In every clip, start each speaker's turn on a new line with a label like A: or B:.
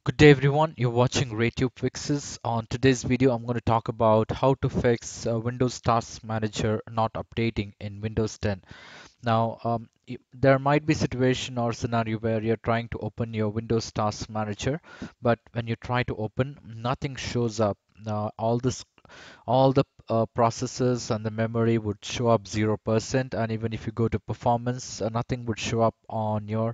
A: Good day everyone, you're watching RayTube Fixes. On today's video, I'm going to talk about how to fix Windows Task Manager not updating in Windows 10. Now, there might be situation or scenario where you're trying to open your Windows Task Manager, but when you try to open, nothing shows up. All the processes and the memory would show up 0%, and even if you go to performance, nothing would show up on your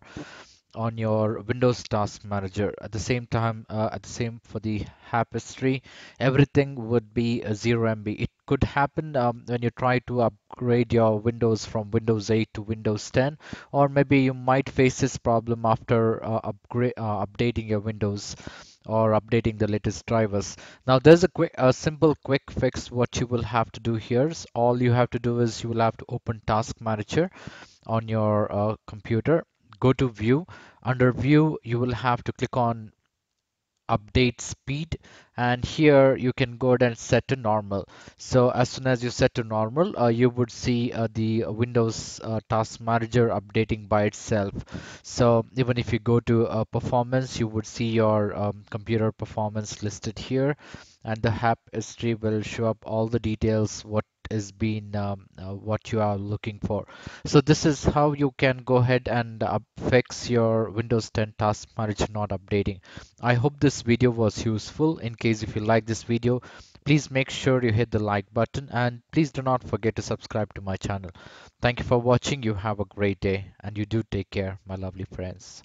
A: Windows Task Manager. At the same time, at the same for the app history, everything would be a 0 MB. It could happen when you try to upgrade your Windows from Windows 8 to Windows 10, or maybe you might face this problem after updating your Windows or updating the latest drivers. Now, there's a simple quick fix. What you will have to do here is all you have to do is you will have to open Task Manager on your computer. Go to view. Under view, you will have to click on update speed, and here you can go ahead and set to normal. So as soon as you set to normal, you would see the Windows Task Manager updating by itself. So even if you go to performance, you would see your computer performance listed here, and the app history will show up all the details what you are looking for. So this is how you can go ahead and fix your Windows 10 Task Manager not updating. I hope this video was useful. In case if you like this video, please make sure you hit the like button, and please do not forget to subscribe to my channel. Thank you for watching. You have a great day, and you do take care, my lovely friends.